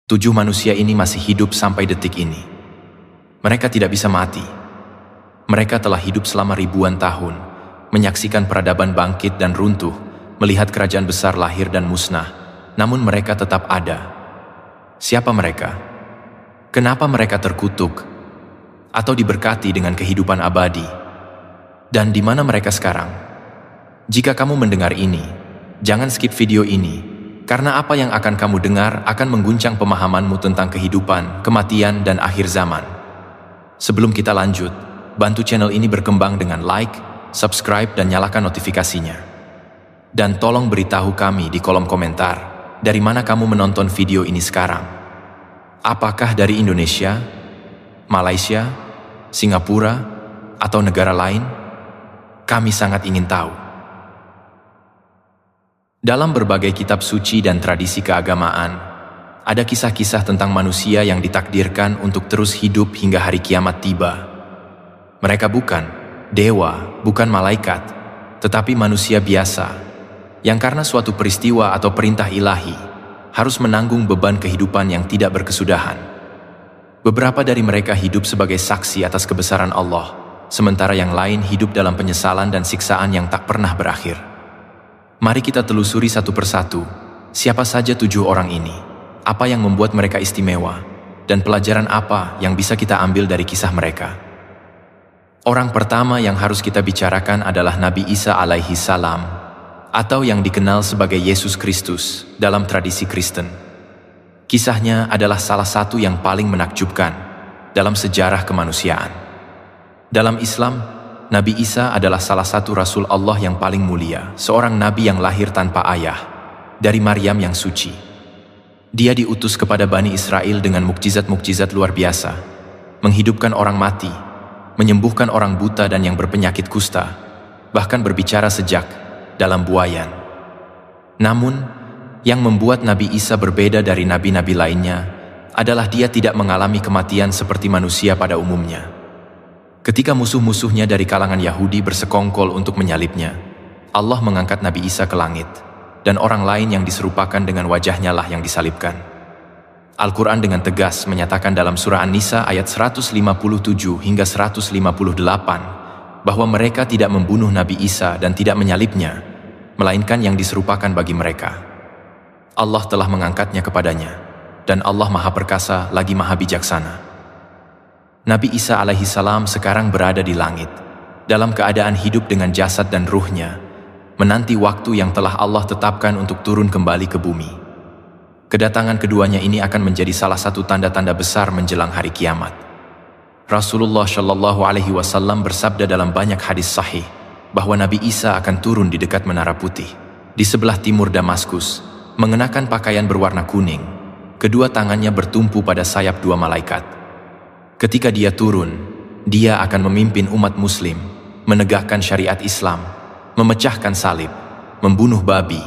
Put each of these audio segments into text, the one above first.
7 manusia ini masih hidup sampai detik ini. Mereka tidak bisa mati. Mereka telah hidup selama ribuan tahun, menyaksikan peradaban bangkit dan runtuh, melihat kerajaan besar lahir dan musnah, namun mereka tetap ada. Siapa mereka? Kenapa mereka terkutuk? Atau diberkati dengan kehidupan abadi? Dan di mana mereka sekarang? Jika kamu mendengar ini, jangan skip video ini, karena apa yang akan kamu dengar akan mengguncang pemahamanmu tentang kehidupan, kematian, dan akhir zaman. Sebelum kita lanjut, bantu channel ini berkembang dengan like, subscribe, dan nyalakan notifikasinya. Dan tolong beritahu kami di kolom komentar, dari mana kamu menonton video ini sekarang. Apakah dari Indonesia, Malaysia, Singapura, atau negara lain? Kami sangat ingin tahu. Dalam berbagai kitab suci dan tradisi keagamaan, ada kisah-kisah tentang manusia yang ditakdirkan untuk terus hidup hingga hari kiamat tiba. Mereka bukan dewa, bukan malaikat, tetapi manusia biasa, yang karena suatu peristiwa atau perintah ilahi, harus menanggung beban kehidupan yang tidak berkesudahan. Beberapa dari mereka hidup sebagai saksi atas kebesaran Allah, sementara yang lain hidup dalam penyesalan dan siksaan yang tak pernah berakhir. Mari kita telusuri satu persatu, siapa saja 7 orang ini, apa yang membuat mereka istimewa, dan pelajaran apa yang bisa kita ambil dari kisah mereka. Orang pertama yang harus kita bicarakan adalah Nabi Isa alaihi salam, atau yang dikenal sebagai Yesus Kristus dalam tradisi Kristen. Kisahnya adalah salah satu yang paling menakjubkan dalam sejarah kemanusiaan. Dalam Islam, Nabi Isa adalah salah satu Rasul Allah yang paling mulia, seorang Nabi yang lahir tanpa ayah, dari Maryam yang suci. Dia diutus kepada Bani Israel dengan mukjizat-mukjizat luar biasa, menghidupkan orang mati, menyembuhkan orang buta dan yang berpenyakit kusta, bahkan berbicara sejak dalam buayan. Namun, yang membuat Nabi Isa berbeda dari nabi-nabi lainnya adalah dia tidak mengalami kematian seperti manusia pada umumnya. Ketika musuh-musuhnya dari kalangan Yahudi bersekongkol untuk menyalibnya, Allah mengangkat Nabi Isa ke langit, dan orang lain yang diserupakan dengan wajahnya lah yang disalibkan. Al-Quran dengan tegas menyatakan dalam surah An-Nisa ayat 157 hingga 158 bahwa mereka tidak membunuh Nabi Isa dan tidak menyalibnya, melainkan yang diserupakan bagi mereka. Allah telah mengangkatnya kepadanya, dan Allah Maha Perkasa lagi Maha Bijaksana. Nabi Isa alaihi salam sekarang berada di langit, dalam keadaan hidup dengan jasad dan ruhnya, menanti waktu yang telah Allah tetapkan untuk turun kembali ke bumi. Kedatangan keduanya ini akan menjadi salah satu tanda-tanda besar menjelang hari kiamat. Rasulullah Shallallahu Alaihi Wasallam bersabda dalam banyak hadis sahih bahwa Nabi Isa akan turun di dekat Menara Putih, di sebelah timur Damaskus, mengenakan pakaian berwarna kuning. Kedua tangannya bertumpu pada sayap 2 malaikat. Ketika dia turun, dia akan memimpin umat muslim, menegakkan syariat Islam, memecahkan salib, membunuh babi,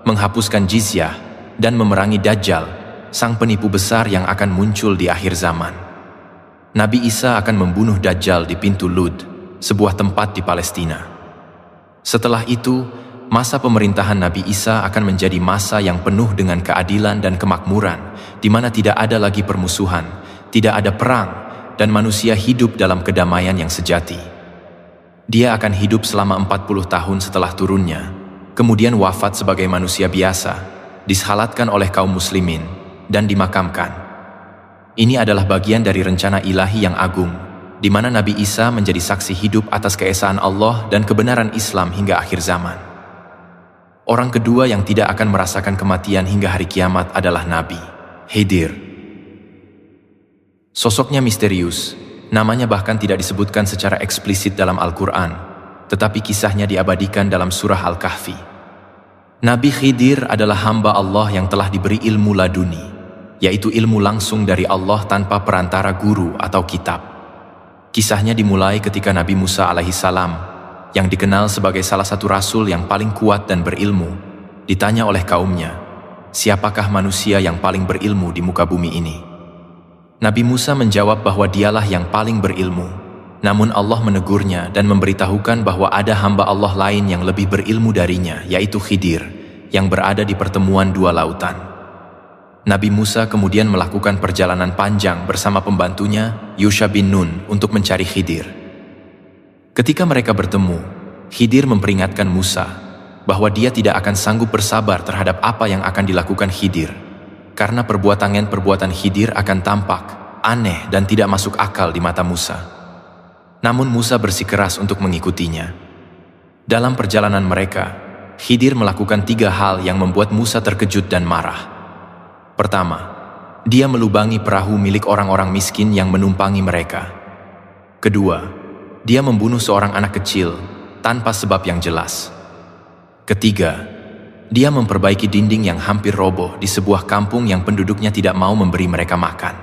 menghapuskan jizyah, dan memerangi Dajjal, sang penipu besar yang akan muncul di akhir zaman. Nabi Isa akan membunuh Dajjal di pintu Lud, sebuah tempat di Palestina. Setelah itu, masa pemerintahan Nabi Isa akan menjadi masa yang penuh dengan keadilan dan kemakmuran, di mana tidak ada lagi permusuhan, tidak ada perang, dan manusia hidup dalam kedamaian yang sejati. Dia akan hidup selama 40 tahun setelah turunnya, kemudian wafat sebagai manusia biasa, dishalatkan oleh kaum muslimin, dan dimakamkan. Ini adalah bagian dari rencana ilahi yang agung, di mana Nabi Isa menjadi saksi hidup atas keesaan Allah dan kebenaran Islam hingga akhir zaman. Orang kedua yang tidak akan merasakan kematian hingga hari kiamat adalah Nabi Khidir. Sosoknya misterius, namanya bahkan tidak disebutkan secara eksplisit dalam Al-Quran, tetapi kisahnya diabadikan dalam surah Al-Kahfi. Nabi Khidir adalah hamba Allah yang telah diberi ilmu laduni, yaitu ilmu langsung dari Allah tanpa perantara guru atau kitab. Kisahnya dimulai ketika Nabi Musa alaihi salam, yang dikenal sebagai salah satu rasul yang paling kuat dan berilmu, ditanya oleh kaumnya, siapakah manusia yang paling berilmu di muka bumi ini? Nabi Musa menjawab bahwa dialah yang paling berilmu. Namun Allah menegurnya dan memberitahukan bahwa ada hamba Allah lain yang lebih berilmu darinya, yaitu Khidir, yang berada di pertemuan 2 lautan. Nabi Musa kemudian melakukan perjalanan panjang bersama pembantunya, Yusha bin Nun, untuk mencari Khidir. Ketika mereka bertemu, Khidir memperingatkan Musa bahwa dia tidak akan sanggup bersabar terhadap apa yang akan dilakukan Khidir, karena perbuatan Khidir akan tampak aneh dan tidak masuk akal di mata Musa. Namun Musa bersikeras untuk mengikutinya. Dalam perjalanan mereka, Khidir melakukan 3 hal yang membuat Musa terkejut dan marah. Pertama, dia melubangi perahu milik orang-orang miskin yang menumpangi mereka. Kedua, dia membunuh seorang anak kecil tanpa sebab yang jelas. Ketiga, dia memperbaiki dinding yang hampir roboh di sebuah kampung yang penduduknya tidak mau memberi mereka makan.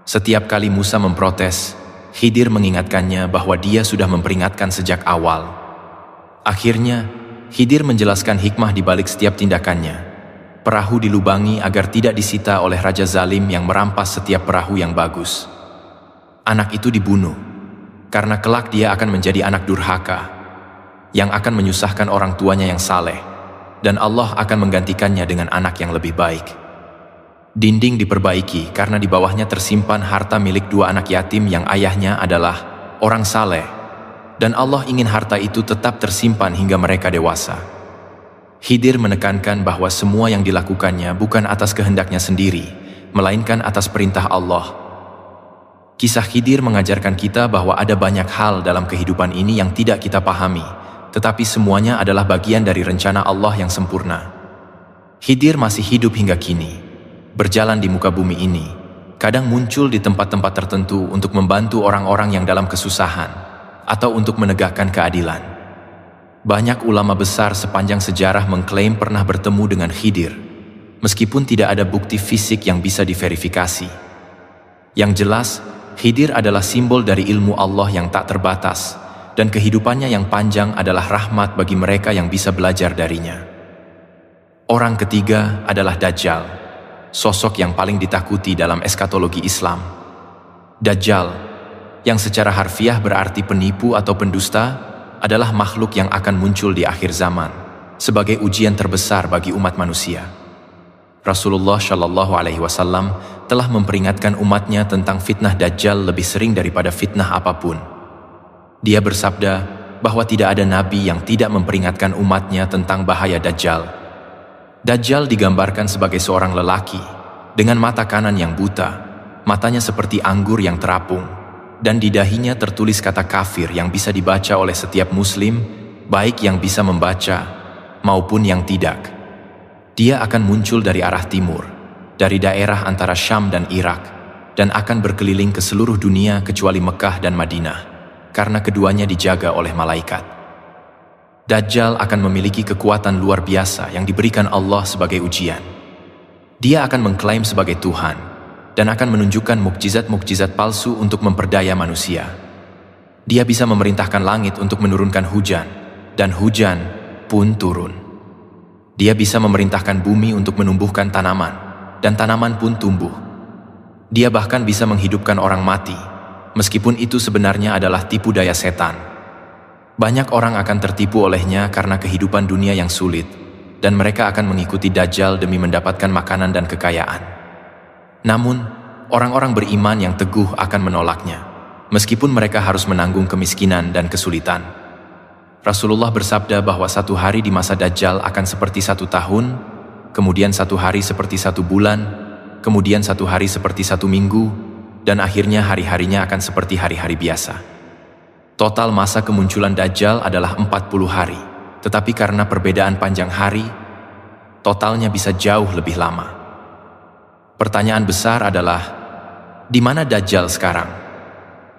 Setiap kali Musa memprotes, Khidir mengingatkannya bahwa dia sudah memperingatkan sejak awal. Akhirnya, Khidir menjelaskan hikmah di balik setiap tindakannya. Perahu dilubangi agar tidak disita oleh Raja Zalim yang merampas setiap perahu yang bagus. Anak itu dibunuh, karena kelak dia akan menjadi anak durhaka, yang akan menyusahkan orang tuanya yang saleh, dan Allah akan menggantikannya dengan anak yang lebih baik. Dinding diperbaiki karena di bawahnya tersimpan harta milik 2 anak yatim yang ayahnya adalah orang saleh, dan Allah ingin harta itu tetap tersimpan hingga mereka dewasa. Khidir menekankan bahwa semua yang dilakukannya bukan atas kehendaknya sendiri, melainkan atas perintah Allah. Kisah Khidir mengajarkan kita bahwa ada banyak hal dalam kehidupan ini yang tidak kita pahami, tetapi semuanya adalah bagian dari rencana Allah yang sempurna. Khidir masih hidup hingga kini, berjalan di muka bumi ini, kadang muncul di tempat-tempat tertentu untuk membantu orang-orang yang dalam kesusahan, atau untuk menegakkan keadilan. Banyak ulama besar sepanjang sejarah mengklaim pernah bertemu dengan Khidir, meskipun tidak ada bukti fisik yang bisa diverifikasi. Yang jelas, Khidir adalah simbol dari ilmu Allah yang tak terbatas, dan kehidupannya yang panjang adalah rahmat bagi mereka yang bisa belajar darinya. Orang ketiga adalah Dajjal, sosok yang paling ditakuti dalam eskatologi Islam. Dajjal, yang secara harfiah berarti penipu atau pendusta, adalah makhluk yang akan muncul di akhir zaman, sebagai ujian terbesar bagi umat manusia. Rasulullah Shallallahu Alaihi Wasallam telah memperingatkan umatnya tentang fitnah Dajjal lebih sering daripada fitnah apapun. Dia bersabda bahwa tidak ada nabi yang tidak memperingatkan umatnya tentang bahaya Dajjal. Dajjal digambarkan sebagai seorang lelaki dengan mata kanan yang buta, matanya seperti anggur yang terapung, dan di dahinya tertulis kata kafir yang bisa dibaca oleh setiap muslim, baik yang bisa membaca maupun yang tidak. Dia akan muncul dari arah timur, dari daerah antara Syam dan Irak, dan akan berkeliling ke seluruh dunia kecuali Mekah dan Madinah, karena keduanya dijaga oleh malaikat. Dajjal akan memiliki kekuatan luar biasa yang diberikan Allah sebagai ujian. Dia akan mengklaim sebagai Tuhan, dan akan menunjukkan mukjizat-mukjizat palsu untuk memperdaya manusia. Dia bisa memerintahkan langit untuk menurunkan hujan, dan hujan pun turun. Dia bisa memerintahkan bumi untuk menumbuhkan tanaman, dan tanaman pun tumbuh. Dia bahkan bisa menghidupkan orang mati, meskipun itu sebenarnya adalah tipu daya setan. Banyak orang akan tertipu olehnya karena kehidupan dunia yang sulit, dan mereka akan mengikuti Dajjal demi mendapatkan makanan dan kekayaan. Namun, orang-orang beriman yang teguh akan menolaknya, meskipun mereka harus menanggung kemiskinan dan kesulitan. Rasulullah bersabda bahwa 1 hari di masa Dajjal akan seperti 1 tahun, kemudian 1 hari seperti 1 bulan, kemudian 1 hari seperti 1 minggu, dan akhirnya hari-harinya akan seperti hari-hari biasa. Total masa kemunculan Dajjal adalah 40 hari, tetapi karena perbedaan panjang hari, totalnya bisa jauh lebih lama. Pertanyaan besar adalah, di mana Dajjal sekarang?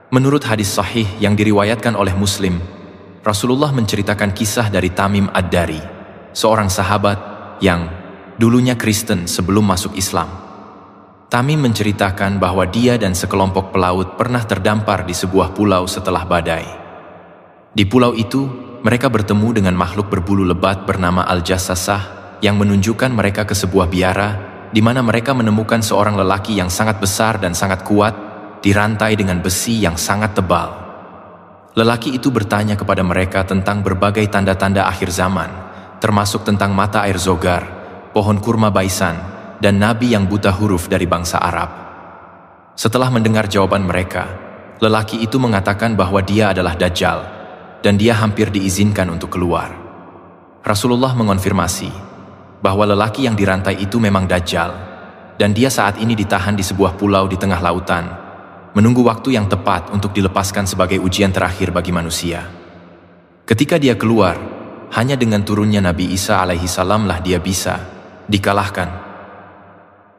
Menurut hadis sahih yang diriwayatkan oleh Muslim, Rasulullah menceritakan kisah dari Tamim Ad-Dari, seorang sahabat yang dulunya Kristen sebelum masuk Islam. Tamim menceritakan bahwa dia dan sekelompok pelaut pernah terdampar di sebuah pulau setelah badai. Di pulau itu, mereka bertemu dengan makhluk berbulu lebat bernama Al-Jassasah yang menunjukkan mereka ke sebuah biara di mana mereka menemukan seorang lelaki yang sangat besar dan sangat kuat, dirantai dengan besi yang sangat tebal. Lelaki itu bertanya kepada mereka tentang berbagai tanda-tanda akhir zaman, termasuk tentang mata air Zogar, pohon kurma baisan, dan nabi yang buta huruf dari bangsa Arab. Setelah mendengar jawaban mereka, lelaki itu mengatakan bahwa dia adalah Dajjal, dan dia hampir diizinkan untuk keluar. Rasulullah mengonfirmasi bahwa lelaki yang dirantai itu memang Dajjal, dan dia saat ini ditahan di sebuah pulau di tengah lautan, menunggu waktu yang tepat untuk dilepaskan sebagai ujian terakhir bagi manusia. Ketika dia keluar, hanya dengan turunnya Nabi Isa alaihi salam lah dia bisa dikalahkan.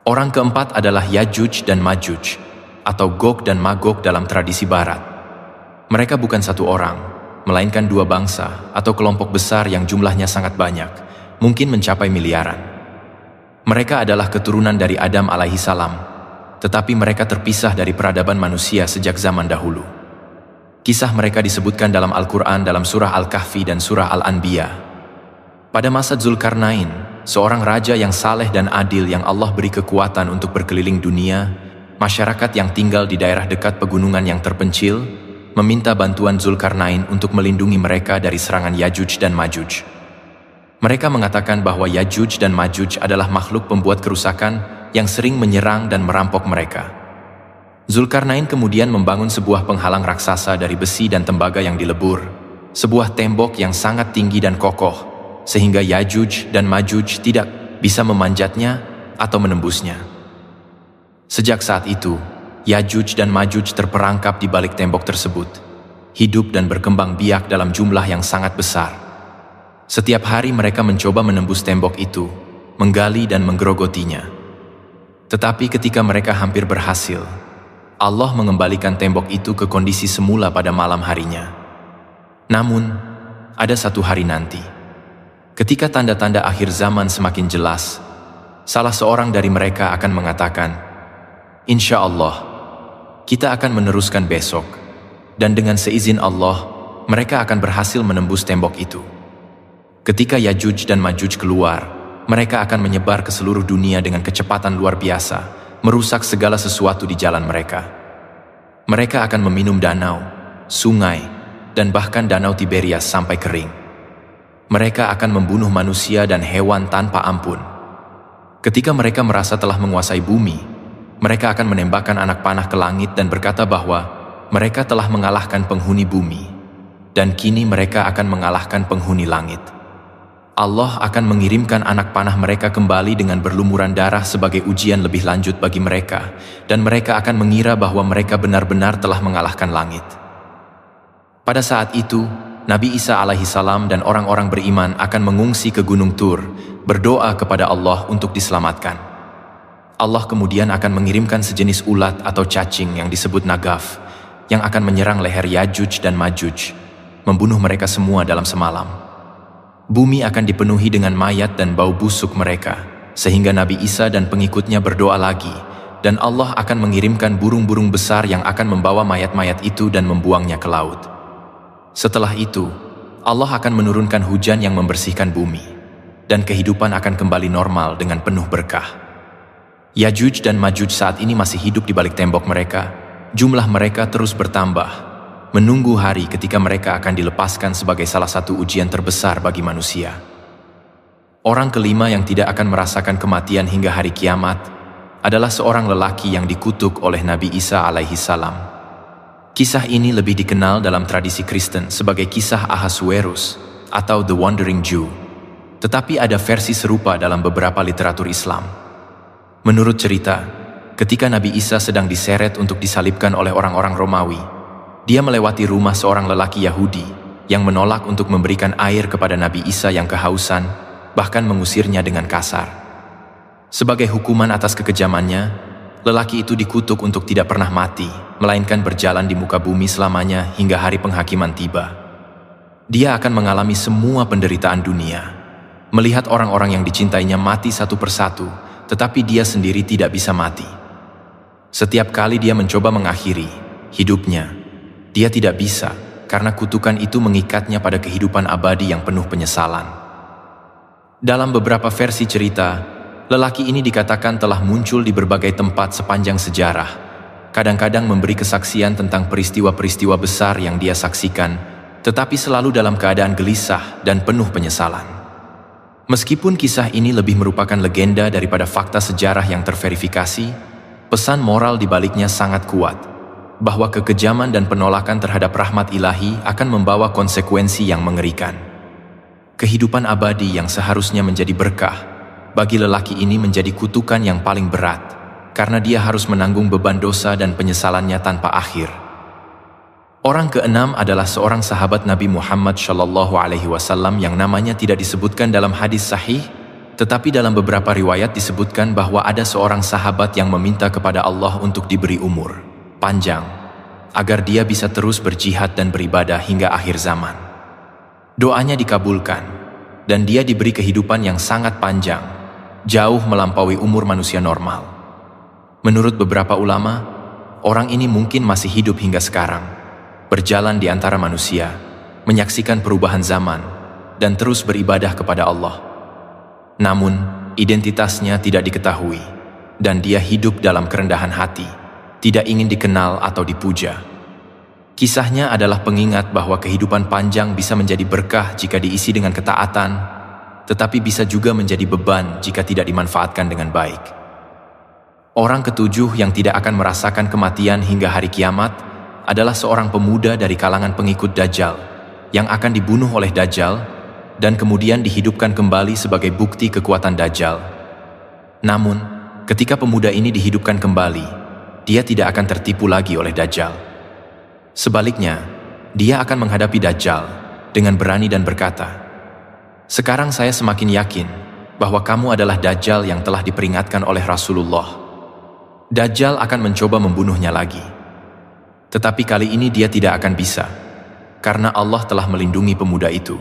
Orang keempat adalah Yajuj dan Majuj, atau Gog dan Magog dalam tradisi barat. Mereka bukan satu orang, melainkan dua bangsa atau kelompok besar yang jumlahnya sangat banyak, mungkin mencapai miliaran. Mereka adalah keturunan dari Adam alaihi salam, tetapi mereka terpisah dari peradaban manusia sejak zaman dahulu. Kisah mereka disebutkan dalam Al-Quran dalam surah Al-Kahfi dan surah Al-Anbiya. Pada masa Zulkarnain, seorang raja yang saleh dan adil yang Allah beri kekuatan untuk berkeliling dunia, masyarakat yang tinggal di daerah dekat pegunungan yang terpencil meminta bantuan Zulkarnain untuk melindungi mereka dari serangan Yajuj dan Majuj. Mereka mengatakan bahwa Yajuj dan Majuj adalah makhluk pembuat kerusakan yang sering menyerang dan merampok mereka. Zulkarnain kemudian membangun sebuah penghalang raksasa dari besi dan tembaga yang dilebur, sebuah tembok yang sangat tinggi dan kokoh, sehingga Yajuj dan Majuj tidak bisa memanjatnya atau menembusnya. Sejak saat itu, Yajuj dan Majuj terperangkap di balik tembok tersebut, hidup dan berkembang biak dalam jumlah yang sangat besar. Setiap hari mereka mencoba menembus tembok itu, menggali dan menggerogotinya. Tetapi ketika mereka hampir berhasil, Allah mengembalikan tembok itu ke kondisi semula pada malam harinya. Namun, ada satu hari nanti, ketika tanda-tanda akhir zaman semakin jelas, salah seorang dari mereka akan mengatakan, "Insya Allah, kita akan meneruskan besok, dan dengan seizin Allah, mereka akan berhasil menembus tembok itu." Ketika Yajuj dan Majuj keluar, mereka akan menyebar ke seluruh dunia dengan kecepatan luar biasa, merusak segala sesuatu di jalan mereka. Mereka akan meminum danau, sungai, dan bahkan danau Tiberias sampai kering. Mereka akan membunuh manusia dan hewan tanpa ampun. Ketika mereka merasa telah menguasai bumi, mereka akan menembakkan anak panah ke langit dan berkata bahwa mereka telah mengalahkan penghuni bumi, dan kini mereka akan mengalahkan penghuni langit. Allah akan mengirimkan anak panah mereka kembali dengan berlumuran darah sebagai ujian lebih lanjut bagi mereka, dan mereka akan mengira bahwa mereka benar-benar telah mengalahkan langit. Pada saat itu, Nabi Isa alaihi salam dan orang-orang beriman akan mengungsi ke Gunung Tur, berdoa kepada Allah untuk diselamatkan. Allah kemudian akan mengirimkan sejenis ulat atau cacing yang disebut Nagaf, yang akan menyerang leher Yajuj dan Majuj, membunuh mereka semua dalam semalam. Bumi akan dipenuhi dengan mayat dan bau busuk mereka, sehingga Nabi Isa dan pengikutnya berdoa lagi, dan Allah akan mengirimkan burung-burung besar yang akan membawa mayat-mayat itu dan membuangnya ke laut. Setelah itu, Allah akan menurunkan hujan yang membersihkan bumi, dan kehidupan akan kembali normal dengan penuh berkah. Yajuj dan Majuj saat ini masih hidup di balik tembok mereka, jumlah mereka terus bertambah, menunggu hari ketika mereka akan dilepaskan sebagai salah satu ujian terbesar bagi manusia. Orang kelima yang tidak akan merasakan kematian hingga hari kiamat adalah seorang lelaki yang dikutuk oleh Nabi Isa alaihi salam. Kisah ini lebih dikenal dalam tradisi Kristen sebagai kisah Ahasuerus atau The Wandering Jew, tetapi ada versi serupa dalam beberapa literatur Islam. Menurut cerita, ketika Nabi Isa sedang diseret untuk disalibkan oleh orang-orang Romawi, dia melewati rumah seorang lelaki Yahudi yang menolak untuk memberikan air kepada Nabi Isa yang kehausan, bahkan mengusirnya dengan kasar. Sebagai hukuman atas kekejamannya, lelaki itu dikutuk untuk tidak pernah mati, melainkan berjalan di muka bumi selamanya hingga hari penghakiman tiba. Dia akan mengalami semua penderitaan dunia, melihat orang-orang yang dicintainya mati satu persatu, tetapi dia sendiri tidak bisa mati. Setiap kali dia mencoba mengakhiri hidupnya, dia tidak bisa, karena kutukan itu mengikatnya pada kehidupan abadi yang penuh penyesalan. Dalam beberapa versi cerita, lelaki ini dikatakan telah muncul di berbagai tempat sepanjang sejarah, kadang-kadang memberi kesaksian tentang peristiwa-peristiwa besar yang dia saksikan, tetapi selalu dalam keadaan gelisah dan penuh penyesalan. Meskipun kisah ini lebih merupakan legenda daripada fakta sejarah yang terverifikasi, pesan moral di baliknya sangat kuat, bahwa kekejaman dan penolakan terhadap rahmat ilahi akan membawa konsekuensi yang mengerikan. Kehidupan abadi yang seharusnya menjadi berkah, bagi lelaki ini menjadi kutukan yang paling berat, karena dia harus menanggung beban dosa dan penyesalannya tanpa akhir. Orang keenam adalah seorang sahabat Nabi Muhammad SAW yang namanya tidak disebutkan dalam hadis sahih, tetapi dalam beberapa riwayat disebutkan bahwa ada seorang sahabat yang meminta kepada Allah untuk diberi umur panjang, agar dia bisa terus berjihad dan beribadah hingga akhir zaman. Doanya dikabulkan, dan dia diberi kehidupan yang sangat panjang, jauh melampaui umur manusia normal. Menurut beberapa ulama, orang ini mungkin masih hidup hingga sekarang, berjalan di antara manusia, menyaksikan perubahan zaman, dan terus beribadah kepada Allah. Namun, identitasnya tidak diketahui, dan dia hidup dalam kerendahan hati, tidak ingin dikenal atau dipuja. Kisahnya adalah pengingat bahwa kehidupan panjang bisa menjadi berkah jika diisi dengan ketaatan, tetapi bisa juga menjadi beban jika tidak dimanfaatkan dengan baik. Orang ketujuh yang tidak akan merasakan kematian hingga hari kiamat adalah seorang pemuda dari kalangan pengikut Dajjal yang akan dibunuh oleh Dajjal dan kemudian dihidupkan kembali sebagai bukti kekuatan Dajjal. Namun, ketika pemuda ini dihidupkan kembali, dia tidak akan tertipu lagi oleh Dajjal. Sebaliknya, dia akan menghadapi Dajjal dengan berani dan berkata, "Sekarang saya semakin yakin bahwa kamu adalah Dajjal yang telah diperingatkan oleh Rasulullah." Dajjal akan mencoba membunuhnya lagi. Tetapi kali ini dia tidak akan bisa, karena Allah telah melindungi pemuda itu.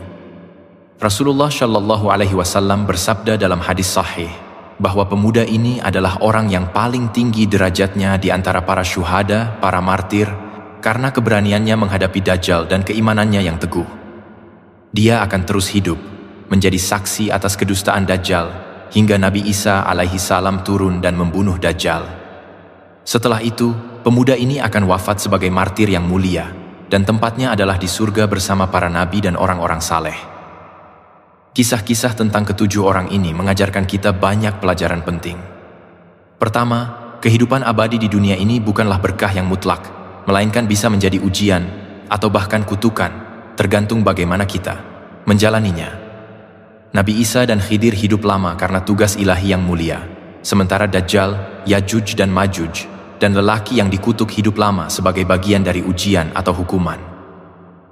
Rasulullah SAW bersabda dalam hadis sahih, bahwa pemuda ini adalah orang yang paling tinggi derajatnya di antara para syuhada, para martir, karena keberaniannya menghadapi Dajjal dan keimanannya yang teguh. Dia akan terus hidup, menjadi saksi atas kedustaan Dajjal, hingga Nabi Isa alaihissalam turun dan membunuh Dajjal. Setelah itu, pemuda ini akan wafat sebagai martir yang mulia, dan tempatnya adalah di surga bersama para nabi dan orang-orang saleh. Kisah-kisah tentang ketujuh orang ini mengajarkan kita banyak pelajaran penting. Pertama, kehidupan abadi di dunia ini bukanlah berkah yang mutlak, melainkan bisa menjadi ujian, atau bahkan kutukan, tergantung bagaimana kita menjalaninya. Nabi Isa dan Khidir hidup lama karena tugas ilahi yang mulia, sementara Dajjal, Yajuj dan Majuj, dan lelaki yang dikutuk hidup lama sebagai bagian dari ujian atau hukuman.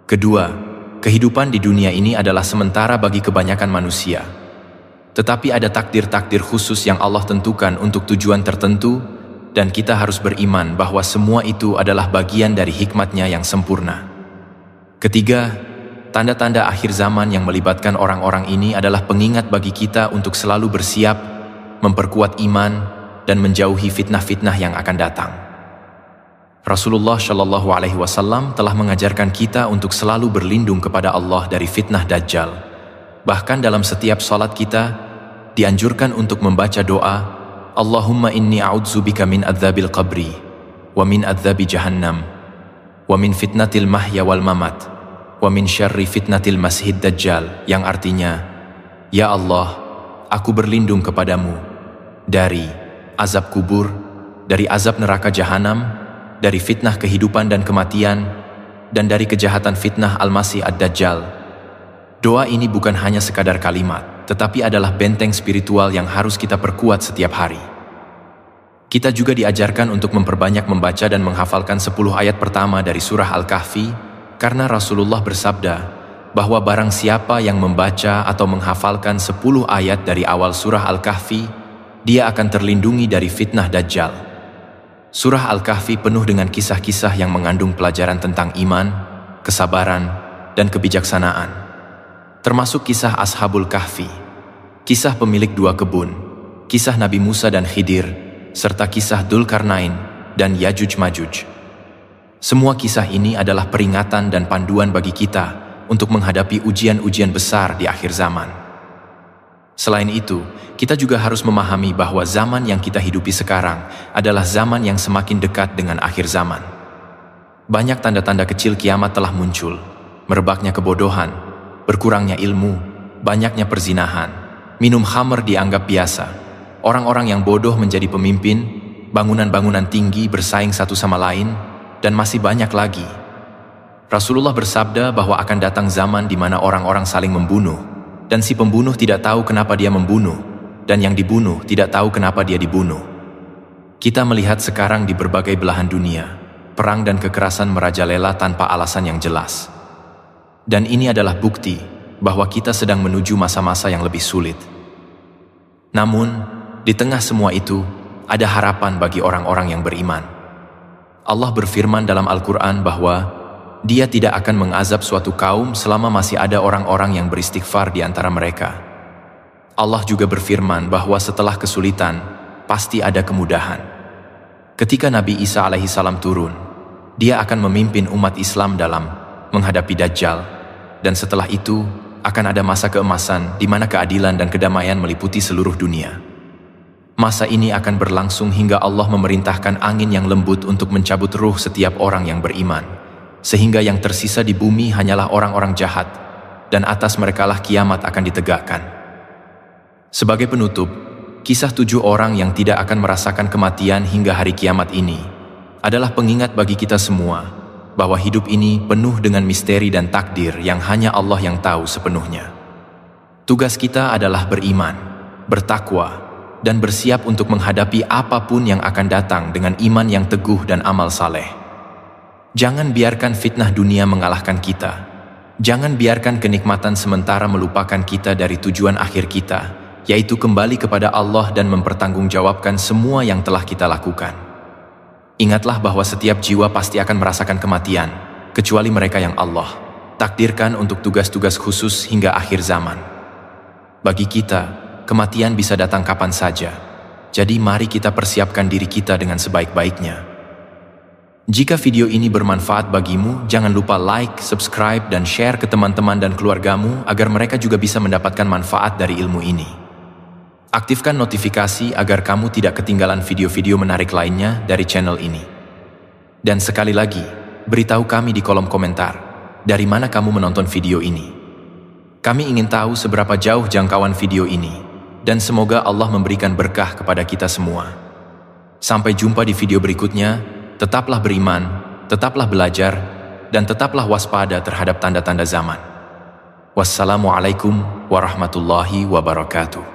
Kedua, kehidupan di dunia ini adalah sementara bagi kebanyakan manusia. Tetapi ada takdir-takdir khusus yang Allah tentukan untuk tujuan tertentu, dan kita harus beriman bahwa semua itu adalah bagian dari hikmat-Nya yang sempurna. Ketiga, tanda-tanda akhir zaman yang melibatkan orang-orang ini adalah pengingat bagi kita untuk selalu bersiap, memperkuat iman, dan menjauhi fitnah-fitnah yang akan datang. Rasulullah SAW telah mengajarkan kita untuk selalu berlindung kepada Allah dari fitnah Dajjal. Bahkan dalam setiap salat kita, dianjurkan untuk membaca doa, Allahumma inni a'udzubika min adzabil qabri, wa min adzabi jahannam, wa min fitnatil mahya wal mamat, wa min syarri fitnatil masihid Dajjal, yang artinya, Ya Allah, aku berlindung kepadamu dari azab kubur, dari azab neraka jahanam, dari fitnah kehidupan dan kematian, dan dari kejahatan fitnah Al-Masih Ad-Dajjal. Doa ini bukan hanya sekadar kalimat, tetapi adalah benteng spiritual yang harus kita perkuat setiap hari. Kita juga diajarkan untuk memperbanyak membaca dan menghafalkan 10 ayat pertama dari surah Al-Kahfi, karena Rasulullah bersabda bahwa barang siapa yang membaca atau menghafalkan 10 ayat dari awal surah Al-Kahfi, dia akan terlindungi dari fitnah Dajjal. Surah Al-Kahfi penuh dengan kisah-kisah yang mengandung pelajaran tentang iman, kesabaran, dan kebijaksanaan. Termasuk kisah Ashabul Kahfi, kisah pemilik 2 kebun, kisah Nabi Musa dan Khidir, serta kisah Dzulkarnain dan Yajuj Majuj. Semua kisah ini adalah peringatan dan panduan bagi kita untuk menghadapi ujian-ujian besar di akhir zaman. Selain itu, kita juga harus memahami bahwa zaman yang kita hidupi sekarang adalah zaman yang semakin dekat dengan akhir zaman. Banyak tanda-tanda kecil kiamat telah muncul, merebaknya kebodohan, berkurangnya ilmu, banyaknya perzinahan, Minum khamr dianggap biasa. Orang-orang yang bodoh menjadi pemimpin, bangunan-bangunan tinggi bersaing satu sama lain, dan masih banyak lagi. Rasulullah bersabda bahwa akan datang zaman di mana orang-orang saling membunuh, dan si pembunuh tidak tahu kenapa dia membunuh, dan yang dibunuh tidak tahu kenapa dia dibunuh. Kita melihat sekarang di berbagai belahan dunia, perang dan kekerasan merajalela tanpa alasan yang jelas. Dan ini adalah bukti bahwa kita sedang menuju masa-masa yang lebih sulit. Namun, di tengah semua itu, ada harapan bagi orang-orang yang beriman. Allah berfirman dalam Al-Quran bahwa Dia tidak akan mengazab suatu kaum selama masih ada orang-orang yang beristighfar di antara mereka. Allah juga berfirman bahwa setelah kesulitan, pasti ada kemudahan. Ketika Nabi Isa alaihissalam turun, Dia akan memimpin umat Islam dalam menghadapi Dajjal, dan setelah itu akan ada masa keemasan di mana keadilan dan kedamaian meliputi seluruh dunia. Masa ini akan berlangsung hingga Allah memerintahkan angin yang lembut untuk mencabut ruh setiap orang yang beriman, sehingga yang tersisa di bumi hanyalah orang-orang jahat, dan atas merekalah kiamat akan ditegakkan. Sebagai penutup, kisah 7 orang yang tidak akan merasakan kematian hingga hari kiamat ini adalah pengingat bagi kita semua bahwa hidup ini penuh dengan misteri dan takdir yang hanya Allah yang tahu sepenuhnya. Tugas kita adalah beriman, bertakwa, dan bersiap untuk menghadapi apapun yang akan datang dengan iman yang teguh dan amal saleh. Jangan biarkan fitnah dunia mengalahkan kita. Jangan biarkan kenikmatan sementara melupakan kita dari tujuan akhir kita, yaitu kembali kepada Allah dan mempertanggungjawabkan semua yang telah kita lakukan. Ingatlah bahwa setiap jiwa pasti akan merasakan kematian, kecuali mereka yang Allah takdirkan untuk tugas-tugas khusus hingga akhir zaman. Bagi kita, kematian bisa datang kapan saja. Jadi mari kita persiapkan diri kita dengan sebaik-baiknya. Jika video ini bermanfaat bagimu, jangan lupa like, subscribe, dan share ke teman-teman dan keluargamu agar mereka juga bisa mendapatkan manfaat dari ilmu ini. Aktifkan notifikasi agar kamu tidak ketinggalan video-video menarik lainnya dari channel ini. Dan sekali lagi, beritahu kami di kolom komentar, dari mana kamu menonton video ini. Kami ingin tahu seberapa jauh jangkauan video ini, dan semoga Allah memberikan berkah kepada kita semua. Sampai jumpa di video berikutnya. Tetaplah beriman, tetaplah belajar, dan tetaplah waspada terhadap tanda-tanda zaman. Wassalamualaikum warahmatullahi wabarakatuh.